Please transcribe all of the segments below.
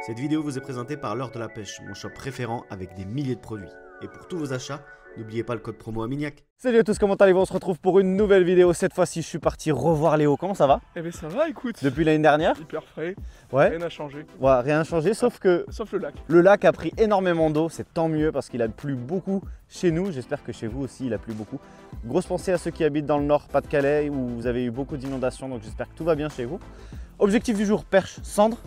Cette vidéo vous est présentée par l'Heure de la Pêche, mon shop référent avec des milliers de produits. Et pour tous vos achats, n'oubliez pas le code promo Aminiac. Salut à tous, comment allez-vous? On se retrouve pour une nouvelle vidéo. Cette fois-ci, je suis parti revoir Léo. Comment ça va? Eh ben ça va, écoute. Depuis l'année dernière? Hyper frais. Ouais. Rien n'a changé. Ouais, rien n'a changé, sauf que Sauf le lac. le lac a pris énormément d'eau. C'est tant mieux parce qu'il a plu beaucoup chez nous. J'espère que chez vous aussi, il a plu beaucoup. Grosse pensée à ceux qui habitent dans le nord, Pas-de-Calais, où vous avez eu beaucoup d'inondations. Donc j'espère que tout va bien chez vous. Objectif du jour, perche, cendre.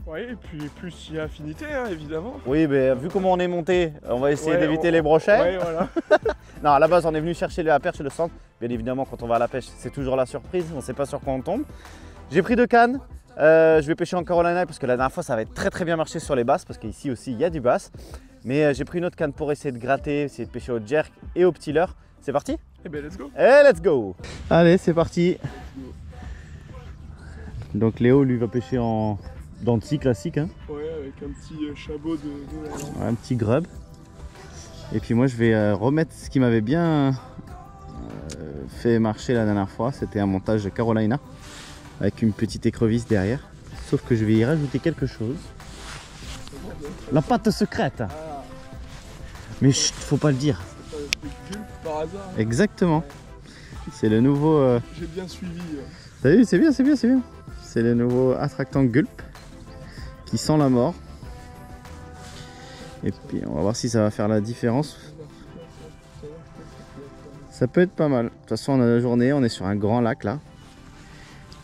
Ouais, et puis plus il y a affinité, hein, évidemment. Oui, mais vu comment on est monté, on va essayer d'éviter les brochets. Ouais, voilà. Non, à la base, on est venu chercher la perche et le cendre. Bien évidemment, quand on va à la pêche, c'est toujours la surprise. On ne sait pas sur quoi on tombe. J'ai pris 2 cannes. Je vais pêcher en Carolina parce que la dernière fois, ça avait très bien marché sur les basses parce qu'ici aussi, il y a du basse. Mais j'ai pris une autre canne pour essayer de gratter, essayer de pêcher au jerk et au petit leurre. C'est parti? Eh ben let's go. Et let's go! Allez, c'est parti. Donc Léo, lui, va pêcher en dents de scie classique. Hein. Ouais, avec un petit chabot de Un petit grub. Et puis moi, je vais remettre ce qui m'avait bien fait marcher la dernière fois. C'était un montage de Carolina avec une petite écrevisse derrière. Sauf que je vais y rajouter quelque chose. La pâte secrète. Mais chut, faut pas le dire. par hasard. Exactement. C'est le nouveau... J'ai bien suivi. T'as vu, c'est bien, c'est bien, c'est bien. C'est le nouveau attractant Gulp qui sent la mort. Et puis on va voir si ça va faire la différence. Ça peut être pas mal. De toute façon, on a la journée, on est sur un grand lac là.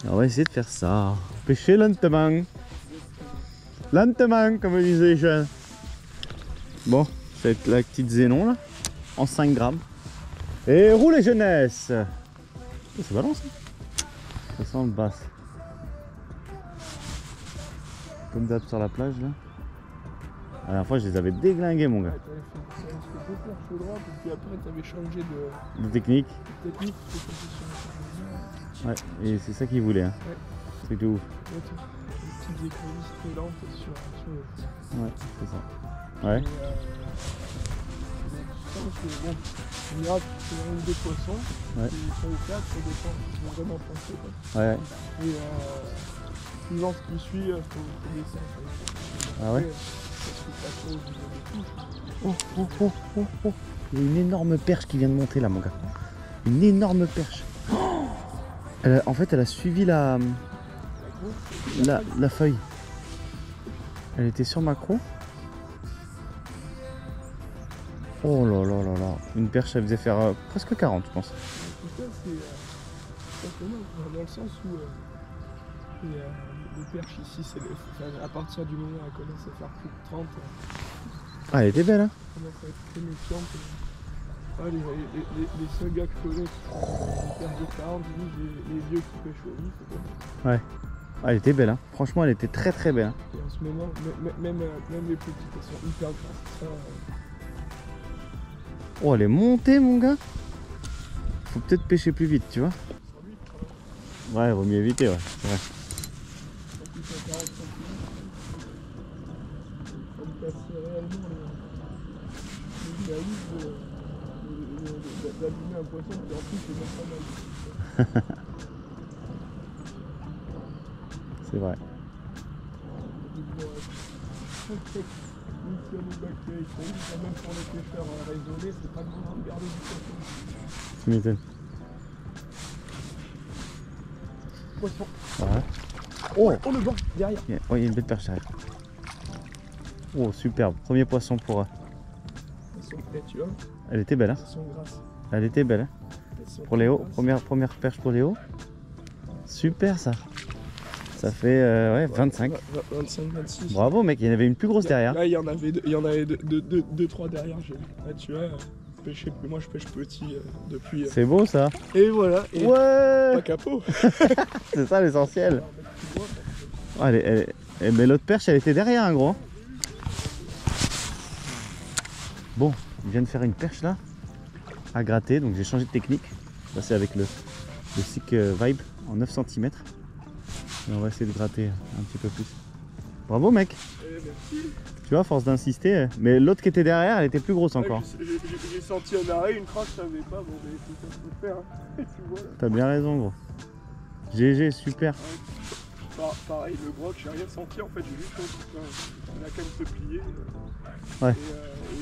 Et on va essayer de faire ça. Pêcher lentement. Lentement, comme disaient les jeunes. Bon, ça va être la petite zénon là, en 5 grammes. Et roulez jeunesse. Oh, c'est balance. Ça sent le basse. Comme d'hab sur la plage là. La dernière fois je les avais déglingués mon gars. Ouais, t'avais fait deux perches au droite et puis après t'avais changé De technique. de technique. Ouais, et c'est ça qu'ils voulaient. Hein. Ouais. C'est de ouf. Des petites écrevisses très lentes sur le... Ouais, c'est ça. Ouais. Je pense que bon, on ira sur un ou deux poissons. Ouais. Et 3 ou 4, ça dépend. Ils vont vraiment penser quoi. Ouais. Et suivant ce qui suit, faut descendre. Ah ouais. Oh, oh, oh, oh, oh. Il y a une énorme perche qui vient de monter là mon gars. Une énorme perche. Oh, en fait elle a suivi la feuille. Elle était sur macro. Oh là là là là. Une perche elle faisait faire presque 40 je pense. Tout ça c'est dans le sens où les perches ici, c'est à partir du moment où elles commencent à faire plus de 30, Ah elle était belle hein. elles commencent à être très méfiantes. Ah, les seuls gars que je connais qui perdent de 40, les vieux qui pêchent au vif. Ouais. Ah, elle était belle hein. Franchement elle était très belle. Hein. Et en ce moment, même les petites, elles sont hyper grasses. Oh elle est montée mon gars. Faut peut-être pêcher plus vite tu vois. Ouais, vaut mieux éviter ouais. C'est vrai. D'allumer un poisson qui en plus est même pas mal. C'est vrai. Même pour les pêcheurs raisonnés, c'est pas le moment de garder du poisson. Tu m'étonnes. Poisson. Ouais. Oh, Oh le banc, derrière. ouais, il y a une belle perche derrière. Oh superbe, premier poisson pour... Elles sont prêtes, tu vois. Elle était belle hein. Elles sont grasses. Elle était belle hein. Elles sont Pour Léo, grasses. première perche pour Léo. Super ça. Ça fait ouais, 25. 25, 26. Bravo mec, il y en avait une plus grosse derrière. Là, il y en avait 2-3 derrière. Là, tu vois, moi je pêche petit depuis. C'est beau ça. Et voilà. Et Ouais. pas capot. C'est ça l'essentiel. Oh, mais l'autre perche elle était derrière un gros. Bon, il vient de faire une perche là à gratter, donc j'ai changé de technique. Je suis passé avec le Sick Vibe en 9 cm. Et on va essayer de gratter un petit peu plus. Bravo mec. Merci. Tu vois, à force d'insister, mais l'autre qui était derrière elle était plus grosse encore. J'ai senti un arrêt, une crasse, je savais pas, bon bah écoute, ça se peut faire. Hein. Tu vois là. T'as bien raison gros. GG, super. pareil, le broc, j'ai rien senti en fait, j'ai juste senti la canne se plier. Ouais.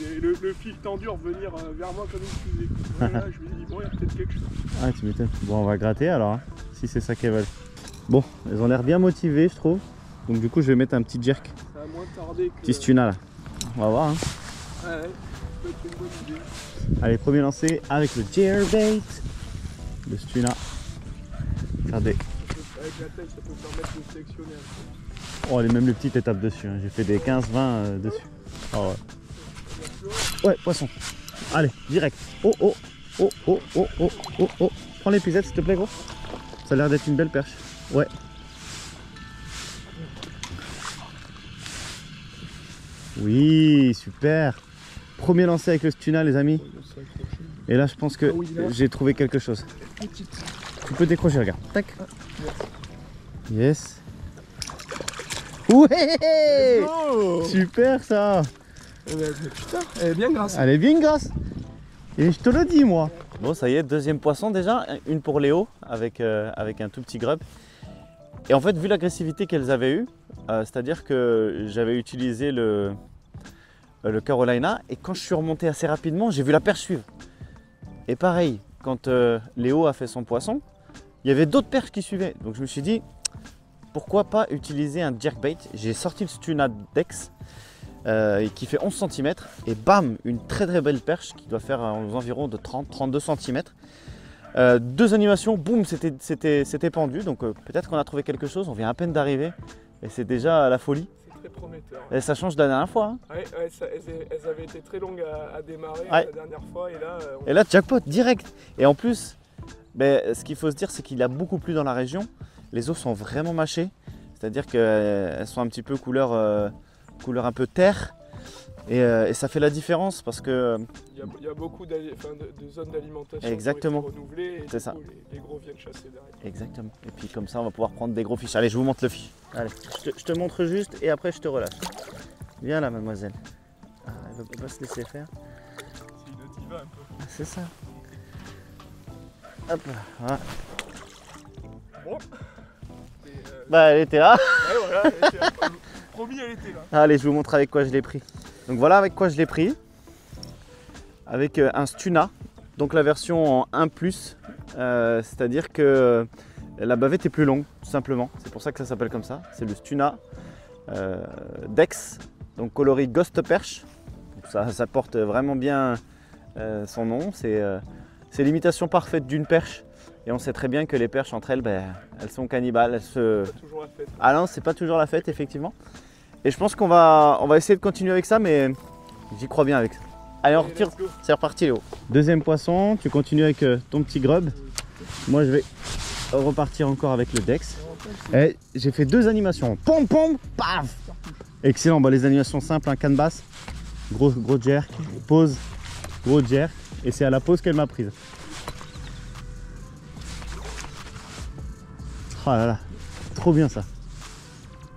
Et le fil tendu revenir vers moi comme une fusée. Là, je me dis, bon, il y a peut-être quelque chose. Ah, tu m'étonnes. Bon, on va gratter alors, hein, si c'est ça qu'elles veulent. Bon, elles ont l'air bien motivées, je trouve. Donc, du coup, je vais mettre un petit jerk. Ça a moins tardé que. Petit stuna là. On va voir. Hein. Ouais, ça peut être une bonne idée. Allez, premier lancé avec le jerkbait. Le stuna. Regardez. Avec la taille, ça peut permettre de sélectionner un peu. Oh, même les petites étapes dessus. Hein. J'ai fait des 15-20 dessus. Oh, ouais. Ouais, poisson. Allez, direct. Oh, oh, oh, oh, oh, oh, oh, oh. Prends l'épisode, s'il te plaît, gros. Ça a l'air d'être une belle perche. Ouais. Oui, super. Premier lancé avec le stuna, les amis. Et là, je pense que j'ai trouvé quelque chose. Tu peux décrocher, regarde. Tac. Yes. Ouais. Super ça. Putain, elle est bien grasse. Elle est bien grasse. Et je te le dis, moi. Bon, ça y est, deuxième poisson déjà. Une pour Léo avec un tout petit grub. Et en fait, vu l'agressivité qu'elles avaient eue, c'est-à-dire que j'avais utilisé le Carolina et quand je suis remonté assez rapidement, j'ai vu la perche suivre. Et pareil, quand Léo a fait son poisson, il y avait d'autres perches qui suivaient. Donc je me suis dit, pourquoi pas utiliser un jerkbait. J'ai sorti le Stuna Dex qui fait 11 cm et bam, une très très belle perche qui doit faire aux environs de 30-32 cm. Deux animations, boum, c'était pendu. Donc peut-être qu'on a trouvé quelque chose, on vient à peine d'arriver et c'est déjà la folie. C'est très prometteur. Et ça change de la dernière fois. Hein. Ouais, elles avaient été très longues à démarrer Ouais. la dernière fois et Et là, jackpot, direct. Et en plus, ce qu'il faut se dire, c'est qu'il a beaucoup plu dans la région. Les eaux sont vraiment mâchées, c'est-à-dire qu'elles sont un petit peu couleur un peu terre. Et ça fait la différence parce que... Il y a beaucoup de zones d'alimentation exactement. qui sont renouvelées et c'est ça. Les gros viennent chasser derrière. Exactement. Et puis comme ça, on va pouvoir prendre des gros fiches. Allez, je vous montre le fiche. Allez, je te montre juste et après je te relâche. Viens là, mademoiselle. Ah, elle va pas se laisser faire. C'est une diva un peu. C'est ça. Hop, voilà. Bon. Bah, elle était là. Ouais, voilà, elle était là. Promis, elle était là. Allez, je vous montre avec quoi je l'ai pris. Donc voilà avec quoi je l'ai pris. Avec un Stuna. Donc la version en 1+, c'est-à-dire que la bavette est plus longue, tout simplement. C'est pour ça que ça s'appelle comme ça. C'est le Stuna Dex, donc coloris Ghost Perche. Donc ça porte vraiment bien son nom. C'est l'imitation parfaite d'une perche. Et on sait très bien que les perches entre elles, elles sont cannibales. C'est pas toujours la fête. Ah non, c'est pas toujours la fête, effectivement. Et je pense qu'on va essayer de continuer avec ça, mais j'y crois bien avec ça. Allez, on retire. C'est reparti, Léo. Deuxième poisson, tu continues avec ton petit grub. Moi, je vais repartir encore avec le Dex. Et j'ai fait deux animations. Pom pom, paf. Excellent. Bah, les animations simples, un canne basse, gros jerk, pause, gros jerk. Et c'est à la pause qu'elle m'a prise. Oh là là, trop bien ça.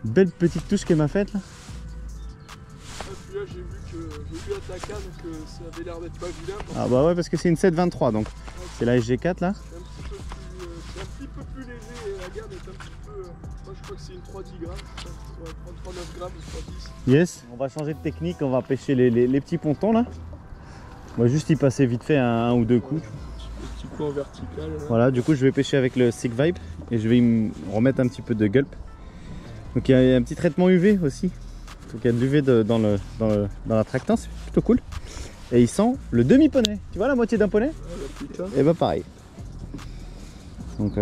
Belle petite touche qu'elle m'a faite là. Celui-là, j'ai vu à ta canne que ça avait l'air d'être pas vilain. Ah bah ouais, parce que c'est une 723 donc c'est la SG4 là. C'est un petit peu plus léger et la gamme est un petit peu. Moi je crois que c'est une 3-10 grammes. Ça va prendre 39 grammes ou 3-10. Yes. On va changer de technique, on va pêcher les petits pontons là. On va juste y passer vite fait un ou deux coups. Petit coup en vertical. Là. Voilà, du coup je vais pêcher avec le Sick Vibe et je vais me remettre un petit peu de gulp. Donc il y a un petit traitement UV aussi. Donc il y a de l'UV dans la tractant, c'est plutôt cool. Et il sent le demi-poney. Tu vois la moitié d'un poney? Et bah pareil. Donc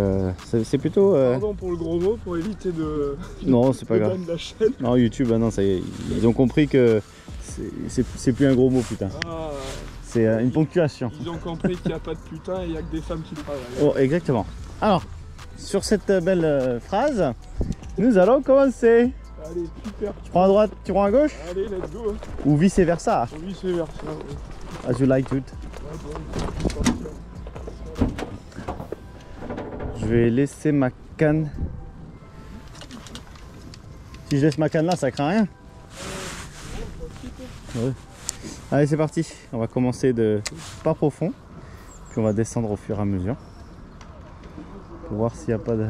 c'est plutôt... Pardon pour le gros mot, pour éviter de... Non, c'est pas grave. La chaîne. Non, YouTube, non, ça y est, ils ont compris que c'est plus un gros mot, putain. Ah, c'est une ponctuation. Ils ont compris qu'il n'y a pas de putain et il n'y a que des femmes qui travaillent. Oh, exactement. Alors, sur cette belle phrase, nous allons commencer. Allez, super. Tu prends à droite, tu prends à gauche? Allez, let's go. Ou vice versa? Ou vice versa, oui. As you like it. Je vais laisser ma canne. Si je laisse ma canne là, ça craint rien. Ouais. Allez, c'est parti. On va commencer de pas profond, puis on va descendre au fur et à mesure pour voir s'il n'y a pas de...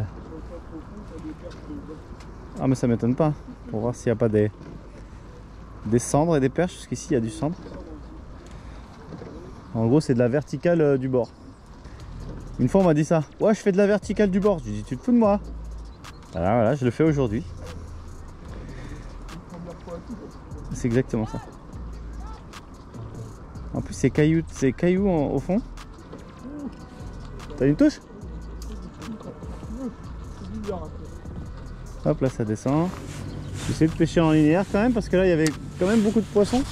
Ah mais ça m'étonne pas. Pour voir s'il n'y a pas des cendres et des perches, parce qu'ici il y a du cendre. En gros c'est de la verticale du bord. Une fois on m'a dit ça. Ouais, je fais de la verticale du bord. Je lui ai dit, tu te fous de moi? Voilà, je le fais aujourd'hui. C'est exactement ça. En plus c'est cailloux au fond. T'as une touche? Hop là ça descend. J'essaie de pêcher en linéaire quand même parce que là il y avait quand même beaucoup de poissons.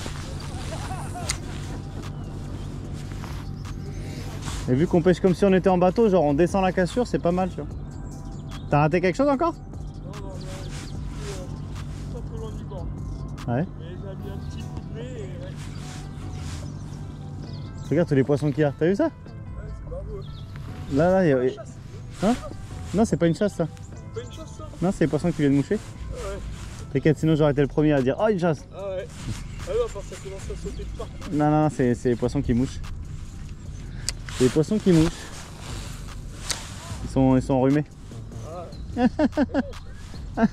Et vu qu'on pêche comme si on était en bateau, genre on descend la cassure, c'est pas mal, tu vois. T'as raté quelque chose encore? Non, mais un peu loin du bord. Ouais. Mais j'ai mis un petit coup de nez et ouais. Regarde tous les poissons qu'il y a, t'as vu ça? Ouais, c'est pas beau. Là, il y a... Une chasse. Hein? Non, c'est pas une chasse ça. Pas une chasse ça? Non, c'est les poissons qui viennent moucher. Ah ouais. T'inquiète, sinon j'aurais été le premier à dire oh une chasse. Ah ouais. Ah non, parce que ça commence à sauter de partout. Non, c'est les poissons qui mouchent. C'est les poissons qui mouchent. Ils sont enrhumés. Ah ouais.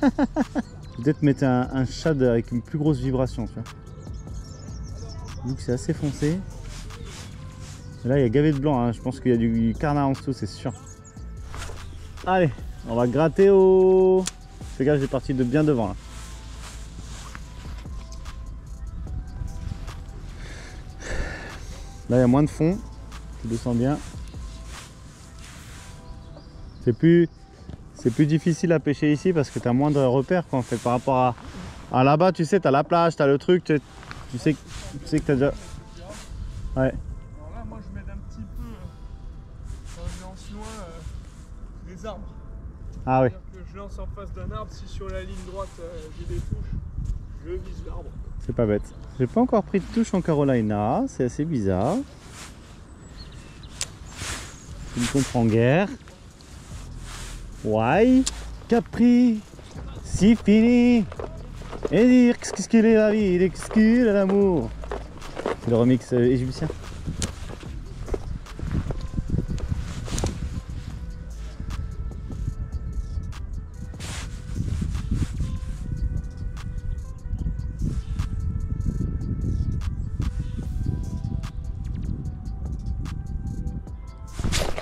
Peut-être mettre un shad avec une plus grosse vibration, tu vois. Vu que c'est assez foncé. Et là il y a gavé de blanc, hein. Je pense qu'il y a du carnat en dessous, c'est sûr. Allez, on va gratter au... Fais gaffe, j'ai parti de bien devant là. Là il y a moins de fond, tu descends bien. C'est plus difficile à pêcher ici parce que tu as moins de repères quoi, en fait, par rapport à là-bas, tu sais, tu as la plage, tu as le truc, tu sais que tu as déjà... Ouais. Alors là, moi je m'aide un petit peu quand je lance loin des arbres. Ah oui. C'est-à-dire que je lance en face d'un arbre, si sur la ligne droite j'ai des touches, je vise l'arbre. C'est pas bête. J'ai pas encore pris de touche en Carolina, c'est assez bizarre. Je ne comprends guère. Why Capri, si fini. Et dire qu'est-ce qu'il est la vie, qu'est-ce qu'il est l'amour. C'est le remix égyptien.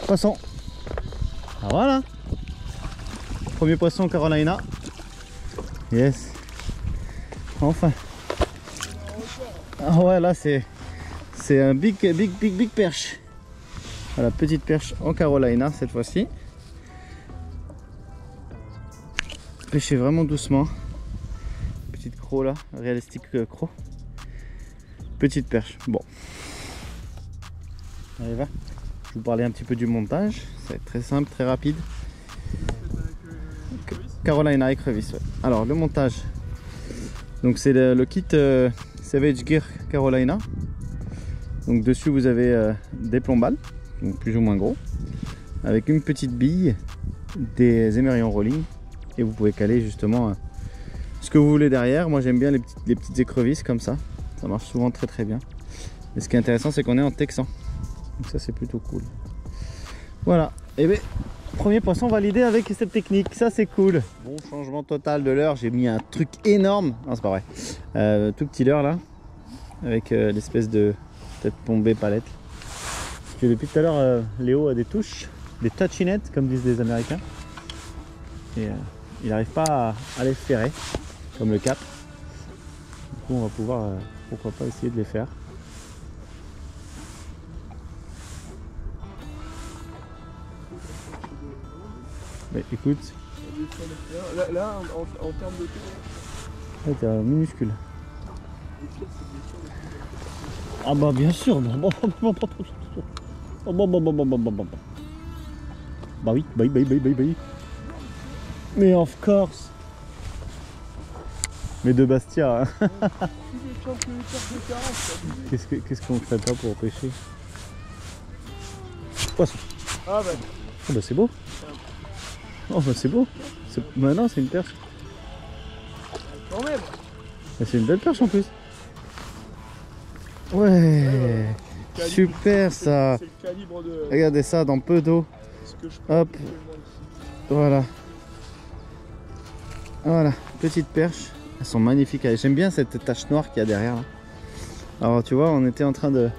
Poisson. Ah voilà. Premier poisson Carolina. Yes. Enfin. Ah ouais là c'est un big perche. Voilà, petite perche en Carolina cette fois-ci. Pêchez vraiment doucement. Petite croc là, réalistique croc. Petite perche. Bon. Allez va. Je vous parlais un petit peu du montage, ça va être très simple, très rapide. Carolina écrevisse, ouais. Alors le montage, donc c'est le kit Savage Gear Carolina. Donc dessus vous avez des plombales, donc plus ou moins gros, avec une petite bille, des émerillons rolling, et vous pouvez caler justement ce que vous voulez derrière. Moi j'aime bien les petites écrevisses comme ça marche souvent très bien. Et ce qui est intéressant c'est qu'on est en texan. Donc ça c'est plutôt cool. Voilà, et bien premier poisson validé avec cette technique, ça c'est cool. Bon, changement total de leurre, j'ai mis un truc énorme, non c'est pas vrai, tout petit leurre là, avec l'espèce de tête tombée palette. Parce que depuis tout à l'heure Léo a des touches, des touchinettes comme disent les Américains. Et il n'arrive pas à les ferrer, comme le cap. Du coup on va pouvoir, pourquoi pas essayer de les faire. Mais écoute, là en termes de touche, là t'es minuscule. Ah bah bien sûr. Bah oui, bah. Mais of course. Mais de Bastia. Hein. Qu'est-ce qu'on ferait pas pour pêcher? Poisson. Ah bah. Oh bah c'est beau. Oh bah c'est beau. Maintenant c'est une perche. Quand même. C'est une belle perche en plus. Ouais. Super ça. C'est le calibre de... Regardez ça dans peu d'eau. Hop. Voilà. Voilà, petite perche. Elles sont magnifiques. J'aime bien cette tache noire qu'il y a derrière là. Alors tu vois, on était en train de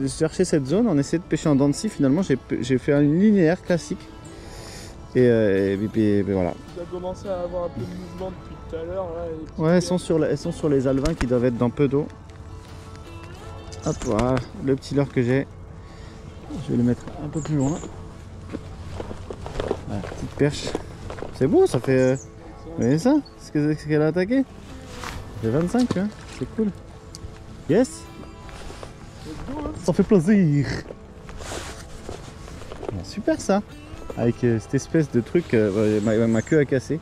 chercher cette zone. On essayait de pêcher en dents de scie. Finalement, j'ai fait un linéaire classique. Et puis voilà. Tu as commencé à avoir un peu de mouvement depuis tout à l'heure. Ouais, elles sont sur les alevins qui doivent être dans peu d'eau. Hop, voilà, le petit leurre que j'ai. Je vais le mettre un peu plus loin. Voilà, petite perche. C'est beau, ça fait... Vous voyez ça? C'est ce qu'elle a attaqué? Ça fait 25, tu vois. C'est cool. Yes? Ça fait plaisir. Bon, super ça. Avec cette espèce de truc, ma queue a cassé.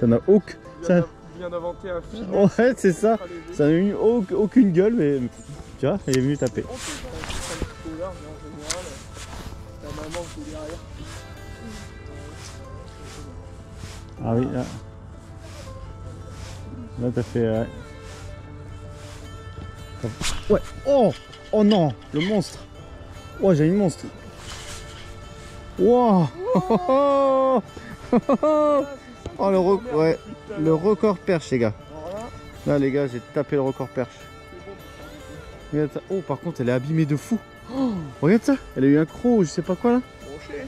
Ça n'a aucun... Tu viens d'inventer un film. Ouais, c'est ça. Ça n'a eu aucune gueule, mais tu vois, elle est venue taper. On sait pas, c'est un petit peu large, mais en général, la maman qui est derrière. Ah oui, là. Là, t'as fait... Ouais. Oh! Oh non! Le monstre! Oh, j'ai une monstre! Wow! Oh, le record perche, les gars. Là, les gars, j'ai tapé le record perche. Regarde ça. Oh, par contre, elle est abîmée de fou. Oh, regarde ça. Elle a eu un croc ou je sais pas quoi là. Brochet.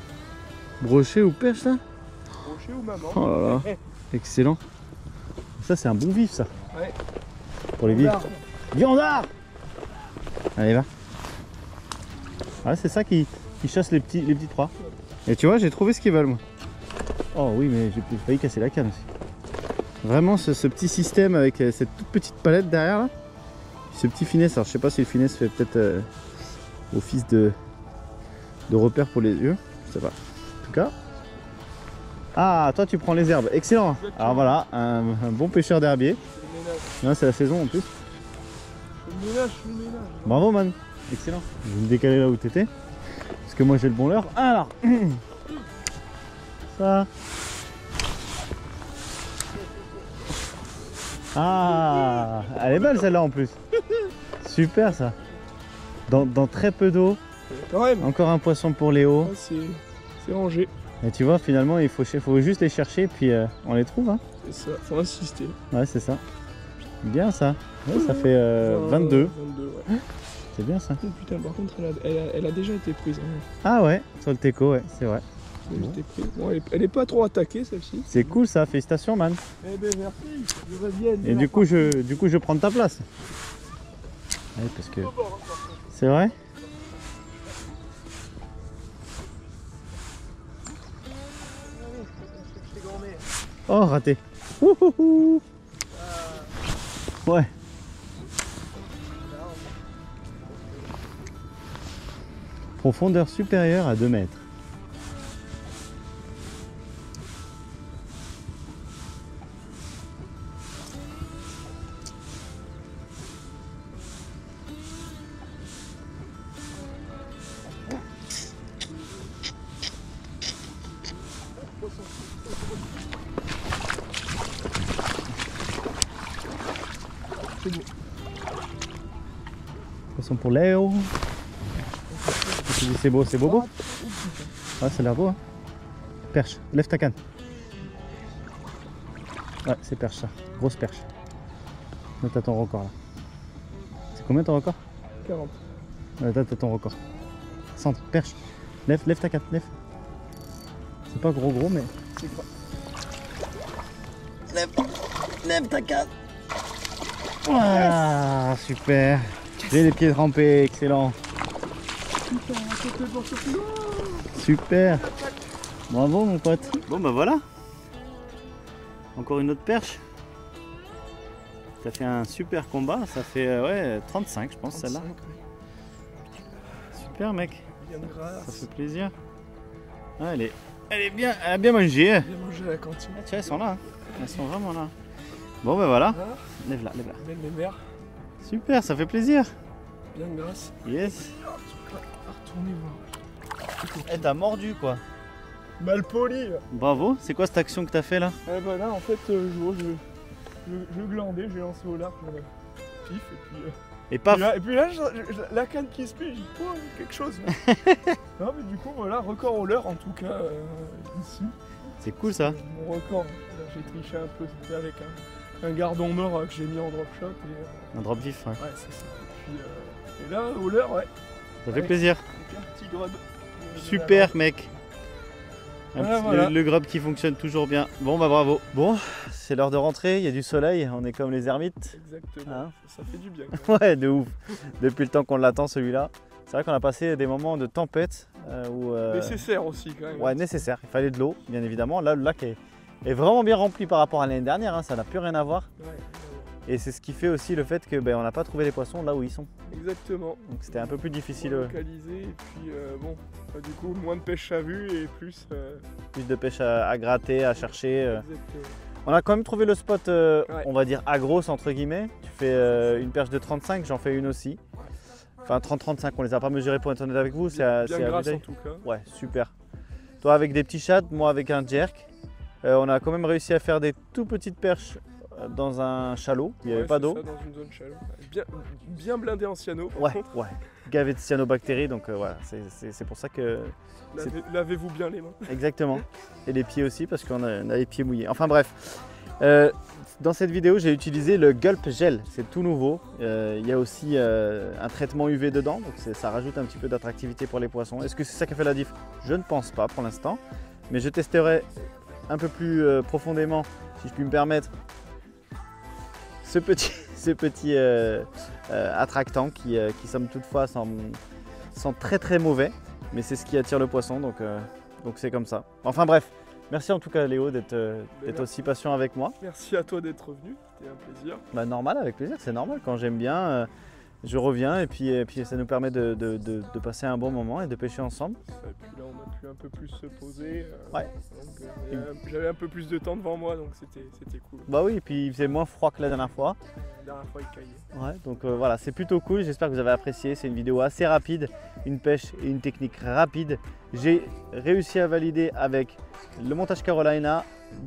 Brochet ou perche là. Brochet ou maman. Oh là là. Excellent. Ça, c'est un bon vif, ça. Ouais. Pour les vifs. Viandard. Allez, va. Ouais, c'est ça qui chasse les petits proies. Et tu vois, j'ai trouvé ce qu'ils veulent, moi. Oh oui, mais j'ai failli casser la canne aussi. Vraiment, ce petit système avec cette toute petite palette derrière là. Ce petit finesse, alors je sais pas si le finesse fait peut-être office de repère pour les yeux. Je sais pas. En tout cas. Ah, toi tu prends les herbes. Excellent. Exactement. Alors voilà, un bon pêcheur d'herbier. C'est la saison en plus. Je ménage. Bravo man. Excellent. Je vais me décaler là où tu étais. Parce que moi j'ai le bon leurre. Alors. Ça. Ah, elle est belle celle-là en plus. Super ça. Dans très peu d'eau. Quand même. Encore un poisson pour Léo. C'est rangé. Et tu vois, finalement, il faut juste les chercher puis on les trouve. Hein. C'est ça, faut insister. Ouais, c'est ça. Bien ça. Ouais, ça fait 22. 22, ouais. C'est bien ça. Oh putain, par contre, elle a déjà été prise. Hein. Ah ouais, sur le teco, ouais, c'est vrai. Bon, elle est pas trop attaquée celle-ci. C'est cool ça, félicitations man. Eh ben merci, je reviens. Et du coup je prends ta place. Ouais, parce que... C'est vrai? Oh raté. Ouhouhou. Ouais. Profondeur supérieure à 2 mètres. Poisson pour Léo. C'est beau, c'est beau. Ouais, ça a l'air beau. Hein. Perche, lève ta canne. Ouais, c'est perche ça. Grosse perche. Là, t'as ton record là. C'est combien ton record? 40. Ouais, là, t'as ton record. Centre, perche. Lève ta canne, lève. C'est pas gros, mais. C'est quoi? Lève ta canne. Ah, super. J'ai les pieds trempés, excellent. Super. Bravo mon pote. Bon bah voilà. Encore une autre perche. Ça fait un super combat. Ça fait ouais 35 je pense celle-là. Super mec. Ça fait plaisir. Ah, elle a bien mangé. Bien mangé à la cantine. Ah, tiens, elles sont là. Hein. Elles sont vraiment là. Bon bah voilà. Lève-la. Belle mémère. Super, ça fait plaisir. Bien de grâce. Yes. Retournez voir. Eh, t'as mordu quoi. Mal poli. Bravo. C'est quoi cette action que t'as fait là? Eh ben là en fait je glandais, j'ai lancé au large pif Et paf. et puis là la canne qui se plie, j'ai dit oh, quelque chose. Non mais du coup voilà, record au leurre en tout cas ici. C'est cool ça. Mon record. Là, j'ai triché un peu, c'était avec un gardon mort que j'ai mis en drop shot. Et, Un drop vif, ouais. ouais, c'est ça. Et là, au leurre, ouais. Ça fait plaisir. Avec un petit grub. Super mec. Voilà. Le grub qui fonctionne toujours bien. Bon bah bravo. Bon, c'est l'heure de rentrer, il y a du soleil, on est comme les ermites. Exactement, Hein ça fait du bien. Quoi. Ouais, de ouf. Depuis le temps qu'on l'attend celui-là. C'est vrai qu'on a passé des moments de tempête où... Nécessaire aussi quand même. Ouais, nécessaire. Il fallait de l'eau, bien évidemment. Là, le lac est vraiment bien rempli par rapport à l'année dernière, hein. Ça n'a plus rien à voir. Ouais, Et c'est ce qui fait aussi le fait que on n'a pas trouvé les poissons là où ils sont. exactement. Donc c'était un peu plus difficile. Localisé et puis bon, du coup moins de pêche à vue et plus. Plus de pêche à gratter, à chercher. Exactement. On a quand même trouvé le spot, on va dire à grosse entre guillemets. Tu fais une perche de 35, j'en fais une aussi. Enfin 30-35, on les a pas mesurés pour être honnête avec vous. Bien c'est grâce vue en tout cas. Ouais, super. Toi avec des petits shads, moi avec un jerk. On a quand même réussi à faire des tout petites perches dans un chalot, il n'y avait pas d'eau. Dans une zone chalot. Bien blindé en cyano. Par Ouais, contre. ouais, gavé de cyanobactéries, donc voilà, c'est pour ça que... Lavez-vous bien les mains. Exactement, et les pieds aussi, parce qu'on a les pieds mouillés. Enfin bref, dans cette vidéo, j'ai utilisé le Gulp Gel, c'est tout nouveau. Il y a aussi un traitement UV dedans, donc ça rajoute un petit peu d'attractivité pour les poissons. Est-ce que c'est ça qui a fait la diff? Je ne pense pas pour l'instant, mais je testerai un peu plus profondément, si je puis me permettre, ce petit attractant qui somme toutefois sent très très mauvais, mais c'est ce qui attire le poisson, donc c'est comme ça. Enfin bref, merci en tout cas Léo d'être aussi patient avec moi. Merci à toi d'être venu, c'était un plaisir. Bah, normal, avec plaisir, c'est normal, quand j'aime bien, je reviens et puis ça nous permet de passer un bon moment et de pêcher ensemble. Et puis là on a pu un peu plus se poser. Ouais. J'avais un peu plus de temps devant moi, donc c'était cool. Bah oui, et puis il faisait moins froid que la dernière fois. La dernière fois il caillait. Ouais, donc voilà, c'est plutôt cool, j'espère que vous avez apprécié. C'est une vidéo assez rapide, une pêche et une technique rapide. J'ai réussi à valider avec le montage Carolina,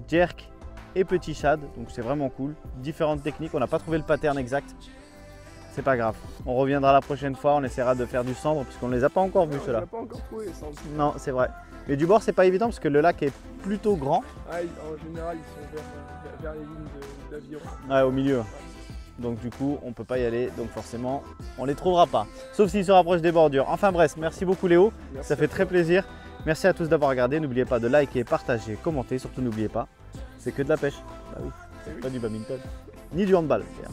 jerk et petit shad, donc c'est vraiment cool. Différentes techniques, on n'a pas trouvé le pattern exact. C'est pas grave, on reviendra la prochaine fois, on essaiera de faire du cendre puisqu'on ne les a pas encore vus ceux-là. On n'a pas encore trouvé les cendres. Non, c'est vrai. Mais du bord, c'est pas évident parce que le lac est plutôt grand. Ah, en général, ils sont vers les lignes d'aviron. Ouais, au milieu. Donc du coup, on peut pas y aller, donc forcément, on les trouvera pas. Sauf s'ils se rapprochent des bordures. Enfin bref, merci beaucoup Léo, Merci ça fait très plaisir. Merci à tous d'avoir regardé, n'oubliez pas de liker, partager, commenter, surtout n'oubliez pas, c'est que de la pêche. Bah oui, c'est pas du badminton, ni du handball d'ailleurs.